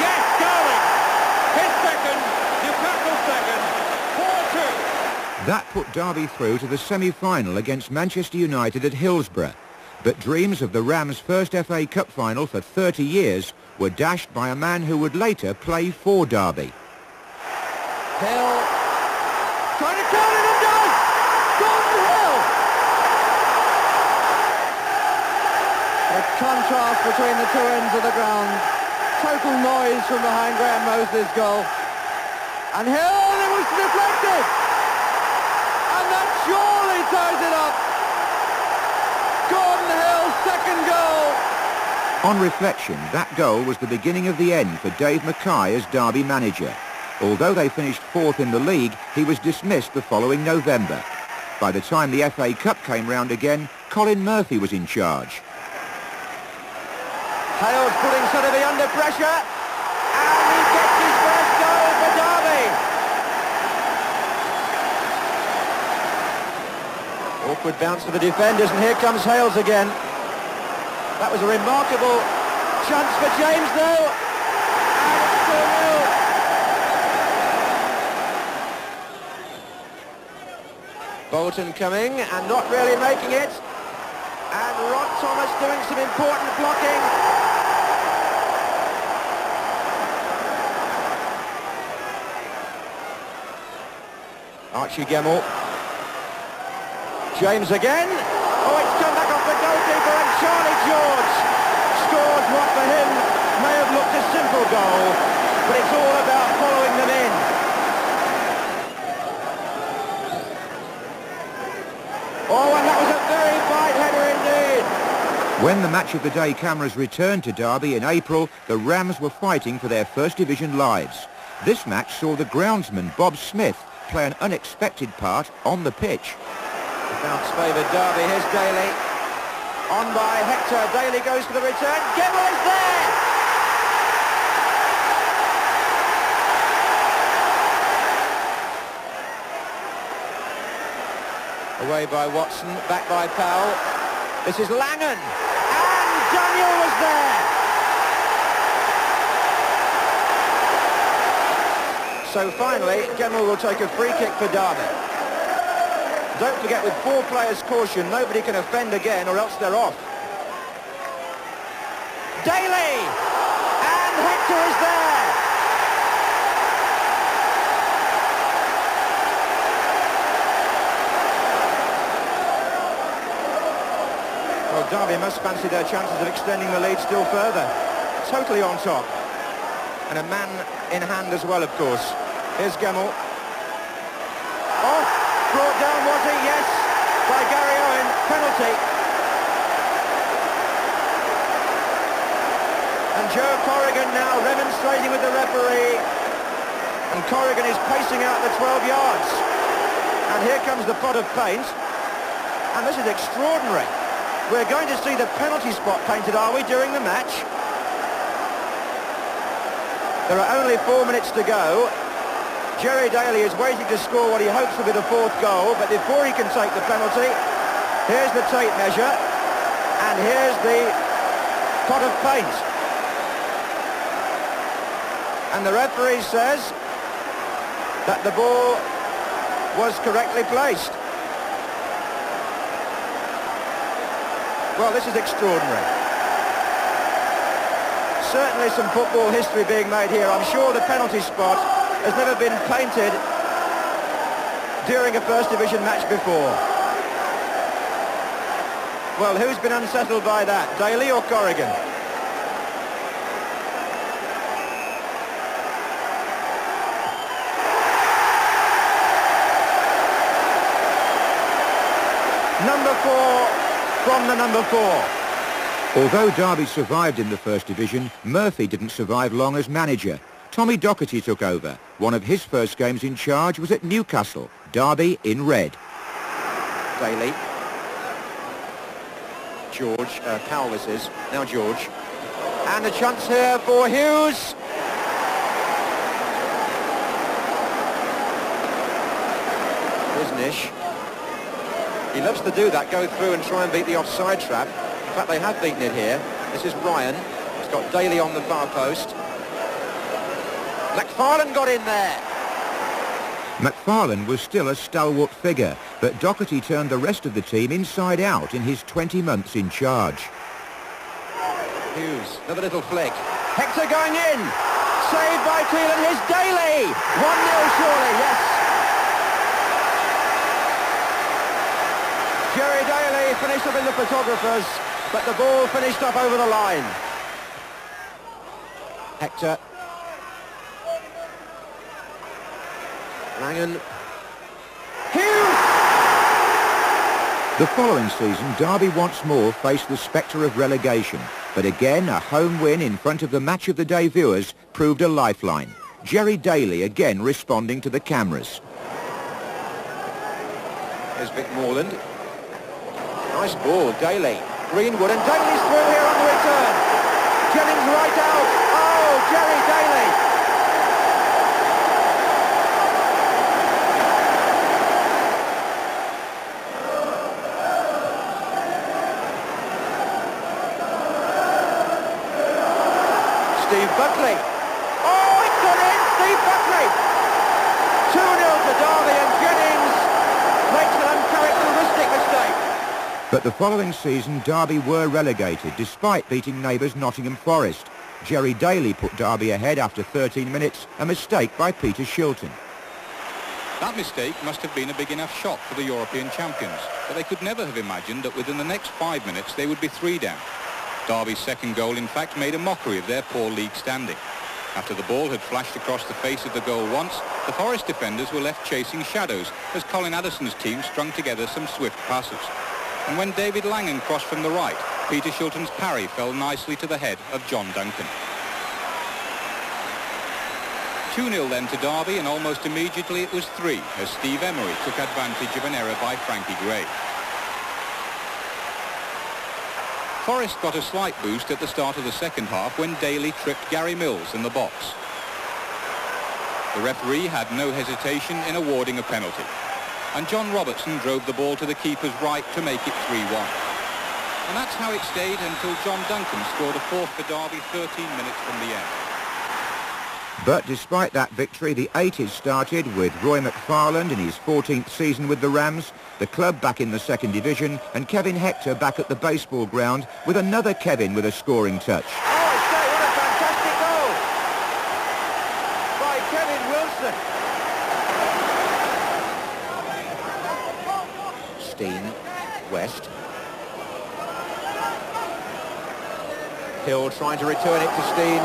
yes, Darling, his second, Newcastle second, 4-2. That put Derby through to the semi-final against Manchester United at Hillsborough. But dreams of the Rams' first FA Cup final for 30 years were dashed by a man who would later play for Derby. Hill, trying to turn it and does! Gordon Hill! The contrast between the two ends of the ground. Total noise from behind Graham Mosley's goal. And Hill, it was deflected! And that surely ties it up! Gordon Hill's second goal! On reflection, that goal was the beginning of the end for Dave Mackay as Derby manager. Although they finished fourth in the league, he was dismissed the following November. By the time the FA Cup came round again, Colin Murphy was in charge. Hales putting Sotheby under pressure, and he gets his first goal for Derby. Awkward bounce for the defenders, and here comes Hales again. That was a remarkable chance for James, though, and it's 2-0. Bolton coming and not really making it, and Rod Thomas doing some important blocking. Archie Gemmell. James again. Oh, it's come back off the goalkeeper, and Charlie George scores what for him may have looked a simple goal, but it's all about following them in. Oh, and that was a very fine header indeed. When the Match of the Day cameras returned to Derby in April, the Rams were fighting for their First Division lives. This match saw the groundsman Bob Smith play an unexpected part on the pitch. The bounce favoured Derby. Here's Daly. On by Hector. Daly goes for the return. Gemmell is there! Away by Watson. Back by Powell. This is Langan. And Daniel was there! So finally, Gemmell will take a free kick for Derby. Don't forget, with 4 players caution, nobody can offend again or else they're off. Daly! And Hector is there! Well, Derby must fancy their chances of extending the lead still further. Totally on top. And a man in hand as well, of course. Here's Gemmell. Oh, brought down, was he? Yes, by Gary Owen. Penalty. And Joe Corrigan now remonstrating with the referee. And Corrigan is pacing out the 12 yards. And here comes the pot of paint. And this is extraordinary. We're going to see the penalty spot painted, are we, during the match? There are only 4 minutes to go. Jerry Daly is waiting to score what he hopes will be the 4th goal, but before he can take the penalty, here's the tape measure, and here's the pot of paint. And the referee says that the ball was correctly placed. Well, this is extraordinary. Certainly some football history being made here. I'm sure the penalty spot has never been painted during a First Division match before. Well, who's been unsettled by that, Daly or Corrigan? Number 4 from the number 4. Although Derby survived in the First Division, Murphy didn't survive long as manager. Tommy Docherty took over. One of his first games in charge was at Newcastle. Derby in red. Daly. George, Powell this is. Now George. And the chance here for Hughes. Here's Nish. He loves to do that, go through and try and beat the offside trap. In fact, they have beaten it here. This is Ryan. He's got Daly on the far post. McFarlane got in there. McFarlane was still a stalwart figure, but Docherty turned the rest of the team inside out in his 20 months in charge. Hughes, another little flick. Hector going in. Saved by Cleland. Here's Daly. 1-0 surely, yes. Jerry Daly finished up in the photographers, but the ball finished up over the line. Hector. Langan. Hughes! The following season, Derby once more faced the spectre of relegation. But again, a home win in front of the Match of the Day viewers proved a lifeline. Jerry Daly again responding to the cameras. Here's Vic Morland. Nice ball, Daly. Greenwood, and Daly's through here on the return. Jennings right out. Oh, Jerry Daly. Steve Buckley. Oh, it's gone in, Steve Buckley. 2-0 to Derby, and Jennings makes an uncharacteristic mistake. But the following season, Derby were relegated, despite beating neighbours Nottingham Forest. Jerry Daly put Derby ahead after 13 minutes, a mistake by Peter Shilton. That mistake must have been a big enough shock for the European champions, but they could never have imagined that within the next 5 minutes they would be 3 down. Derby's second goal, in fact, made a mockery of their poor league standing. After the ball had flashed across the face of the goal once, the Forest defenders were left chasing shadows as Colin Addison's team strung together some swift passes. And when David Langan crossed from the right, Peter Shilton's parry fell nicely to the head of John Duncan. 2-0 then to Derby, and almost immediately it was 3 as Steve Emery took advantage of an error by Frankie Gray. Forest got a slight boost at the start of the second half when Daly tripped Gary Mills in the box. The referee had no hesitation in awarding a penalty, and John Robertson drove the ball to the keeper's right to make it 3-1. And that's how it stayed until John Duncan scored a fourth for Derby 13 minutes from the end. But despite that victory, the 80s started with Roy McFarland in his 14th season with the Rams, the club back in the second division, and Kevin Hector back at the baseball ground with another Kevin with a scoring touch. Oh, I say, what a fantastic goal by Kevin Wilson. Steen, West. Hill trying to return it to Steen.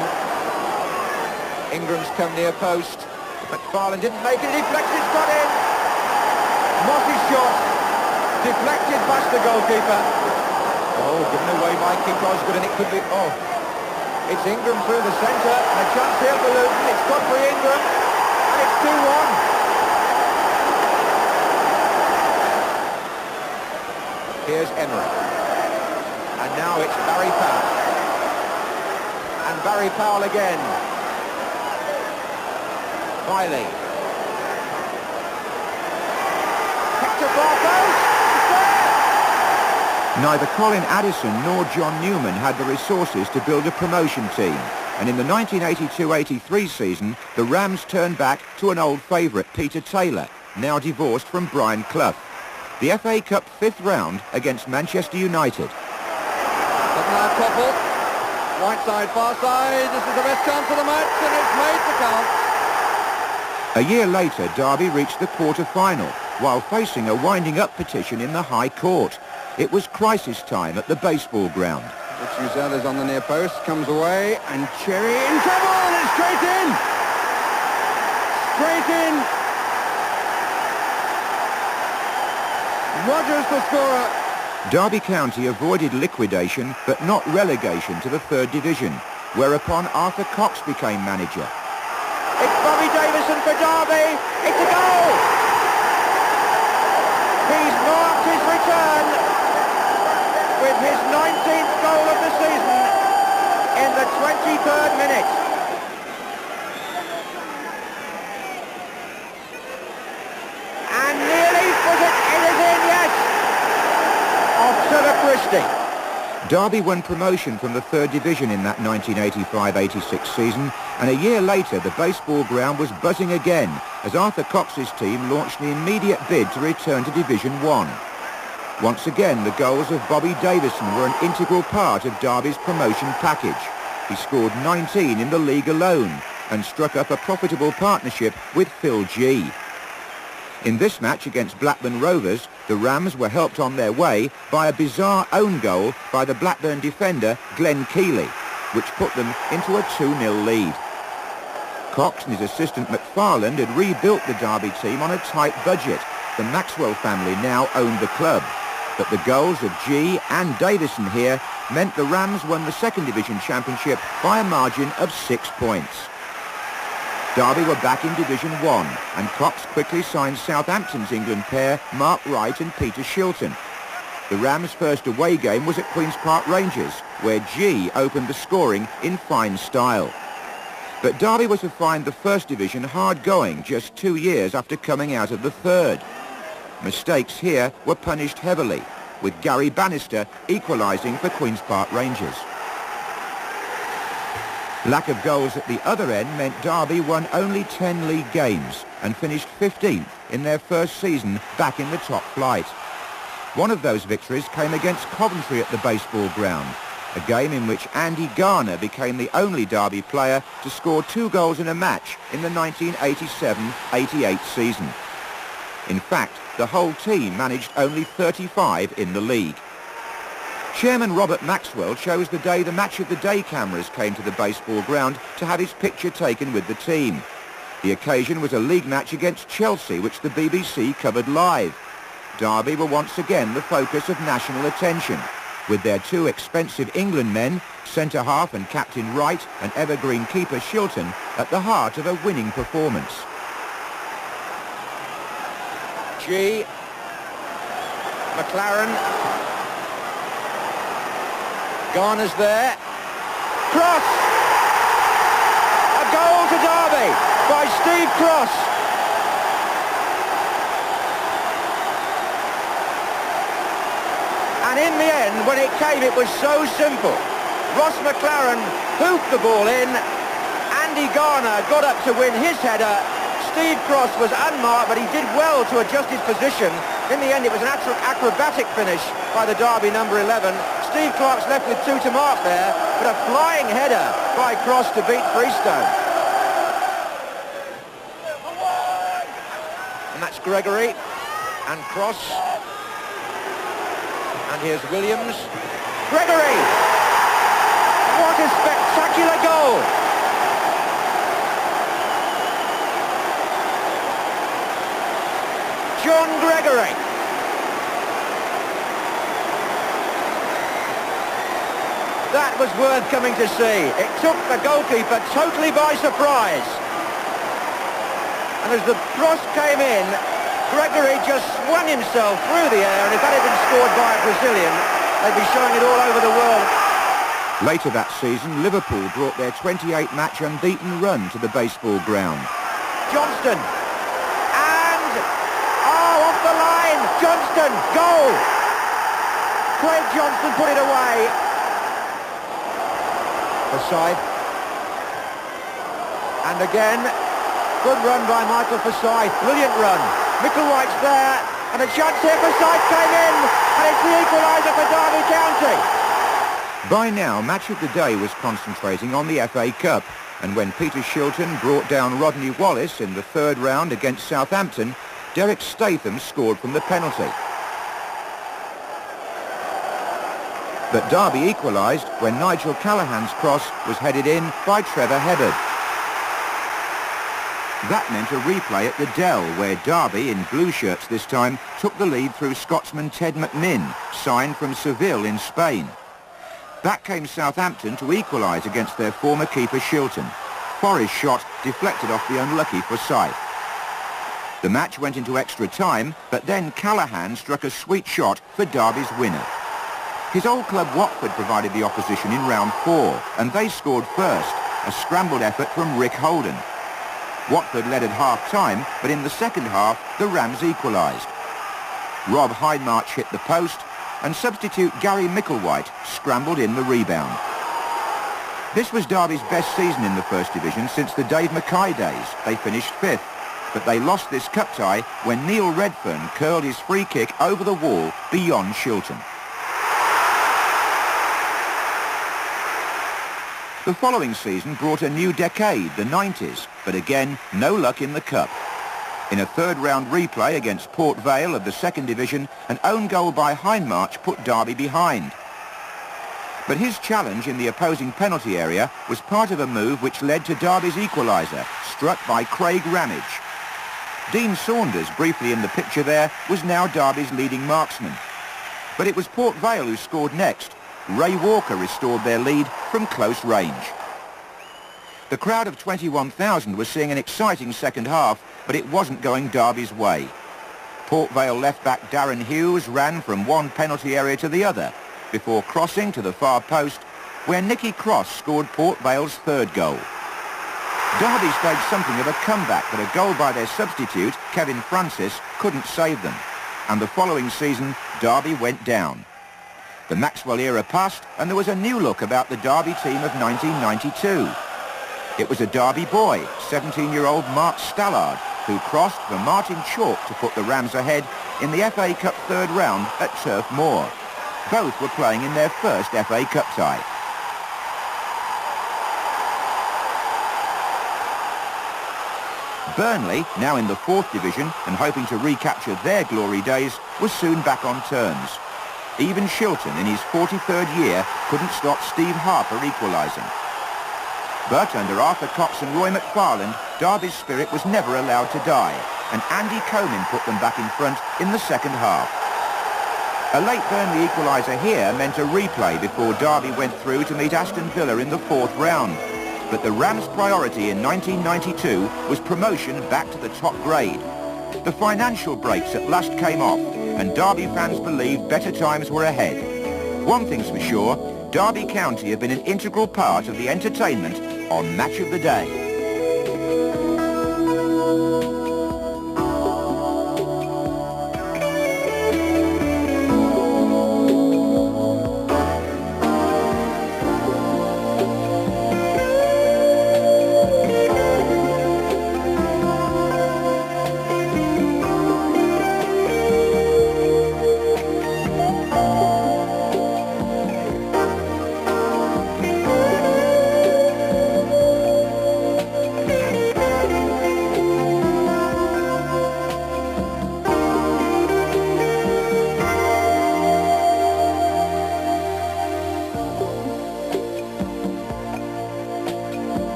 Ingram's come near post. McFarland didn't make it, deflected, it's got in. Moss's shot, deflected past the goalkeeper. Oh, given away by Keith Osgood, and it could be, oh. It's Ingram through the centre, and a chance here for Luton. It's Godfrey Ingram, and it's 2-1. Here's Emery. And now it's Barry Powell. And Barry Powell again. Wiley. Hector Barbo's there! Neither Colin Addison nor John Newman had the resources to build a promotion team, and in the 1982-83 season, the Rams turned back to an old favourite, Peter Taylor, now divorced from Brian Clough. The FA Cup 5th round against Manchester United. Now Koppel, right side, far side, this is the best chance of the match, and it's made to count. A year later, Derby reached the quarter-final, while facing a winding-up petition in the High Court. It was crisis time at the baseball ground. Richie is on the near post, comes away, and Cherry in trouble, and it's straight in! Straight in! Rogers the scorer. Derby County avoided liquidation, but not relegation to the 3rd division, whereupon Arthur Cox became manager. It's Bobby Davison for Derby. It's a goal. He's marked his return with his 19th goal of the season in the 23rd minute. And nearly put it. It is in, yes. Off to the Christie. Derby won promotion from the 3rd division in that 1985-86 season, and a year later the baseball ground was buzzing again as Arthur Cox's team launched the immediate bid to return to Division 1. Once again, the goals of Bobby Davison were an integral part of Derby's promotion package. He scored 19 in the league alone and struck up a profitable partnership with Phil G. In this match against Blackburn Rovers, the Rams were helped on their way by a bizarre own goal by the Blackburn defender Glenn Keeley, which put them into a 2-0 lead. Cox and his assistant McFarland had rebuilt the Derby team on a tight budget. The Maxwell family now owned the club, but the goals of G and Davison here meant the Rams won the 2nd Division Championship by a margin of 6 points. Derby were back in Division 1, and Cox quickly signed Southampton's England pair, Mark Wright and Peter Shilton. The Rams' first away game was at Queen's Park Rangers, where G opened the scoring in fine style. But Derby was to find the First Division hard-going just 2 years after coming out of the third. Mistakes here were punished heavily, with Gary Bannister equalising for Queen's Park Rangers. Lack of goals at the other end meant Derby won only 10 league games and finished 15th in their first season back in the top flight. One of those victories came against Coventry at the baseball ground, a game in which Andy Garner became the only Derby player to score 2 goals in a match in the 1987-88 season. In fact, the whole team managed only 35 in the league. Chairman Robert Maxwell chose the day the Match of the Day cameras came to the baseball ground to have his picture taken with the team. The occasion was a league match against Chelsea, which the BBC covered live. Derby were once again the focus of national attention, with their 2 expensive England men, centre-half and captain Wright and evergreen keeper Shilton, at the heart of a winning performance. G. McLaren. Garner's there. Cross! A goal to Derby by Steve Cross. And in the end, when it came, it was so simple. Ross McLaren hooped the ball in. Andy Garner got up to win his header. Steve Cross was unmarked, but he did well to adjust his position. In the end, it was an acrobatic finish by the Derby number 11. Steve Clark's left with 2 to mark there, but a flying header by Cross to beat Freestone. And that's Gregory and Cross. And here's Williams. Gregory! What a spectacular goal! John Gregory. That was worth coming to see. It took the goalkeeper totally by surprise. And as the cross came in, Gregory just swung himself through the air, and if that had been scored by a Brazilian, they'd be showing it all over the world. Later that season, Liverpool brought their 28-match unbeaten run to the baseball ground. Johnston. And, off the line, Johnston, goal! Craig Johnston put it away. Forsyth. And again, good run by Michael Forsyth. Brilliant run. Micklewhite's there, and a chance here. Forsyth came in, and it's the equaliser for Derby County. By now, Match of the Day was concentrating on the FA Cup, and when Peter Shilton brought down Rodney Wallace in the 3rd round against Southampton, Derek Statham scored from the penalty. But Derby equalised when Nigel Callaghan's cross was headed in by Trevor Hebbard. That meant a replay at the Dell, where Derby, in blue shirts this time, took the lead through Scotsman Ted McMinn, signed from Seville in Spain. Back came Southampton to equalise against their former keeper Shilton. Forrest's shot deflected off the unlucky Forsyth. The match went into extra time, but then Callaghan struck a sweet shot for Derby's winner. His old club Watford provided the opposition in round 4, and they scored first, a scrambled effort from Rick Holden. Watford led at half-time, but in the second half, the Rams equalised. Rob Hindmarch hit the post, and substitute Gary Micklewhite scrambled in the rebound. This was Derby's best season in the First Division since the Dave Mackay days. They finished 5th, but they lost this cup tie when Neil Redfern curled his free kick over the wall beyond Shilton. The following season brought a new decade, the 90s, but again, no luck in the cup. In a 3rd round replay against Port Vale of the 2nd Division, an own goal by Hindmarch put Derby behind. But his challenge in the opposing penalty area was part of a move which led to Derby's equaliser, struck by Craig Ramage. Dean Saunders, briefly in the picture there, was now Derby's leading marksman. But it was Port Vale who scored next. Ray Walker restored their lead from close range. The crowd of 21,000 was seeing an exciting second half, but it wasn't going Derby's way. Port Vale left-back Darren Hughes ran from one penalty area to the other before crossing to the far post, where Nicky Cross scored Port Vale's third goal. Derby staged something of a comeback, but a goal by their substitute, Kevin Francis, couldn't save them. And the following season, Derby went down. The Maxwell era passed, and there was a new look about the Derby team of 1992. It was a Derby boy, 17-year-old Mark Stallard, who crossed for Martin Chalk to put the Rams ahead in the FA Cup third round at Turf Moor. Both were playing in their first FA Cup tie. Burnley, now in the 4th division and hoping to recapture their glory days, was soon back on terms. Even Shilton, in his 43rd year, couldn't stop Steve Harper equalising. But under Arthur Cox and Roy McFarland, Derby's spirit was never allowed to die, and Andy Comyn put them back in front in the second half. A late Burnley equaliser here meant a replay before Derby went through to meet Aston Villa in the 4th round. But the Rams' priority in 1992 was promotion back to the top grade. The financial breaks at last came off, and Derby fans believed better times were ahead. One thing's for sure, Derby County have been an integral part of the entertainment on Match of the Day.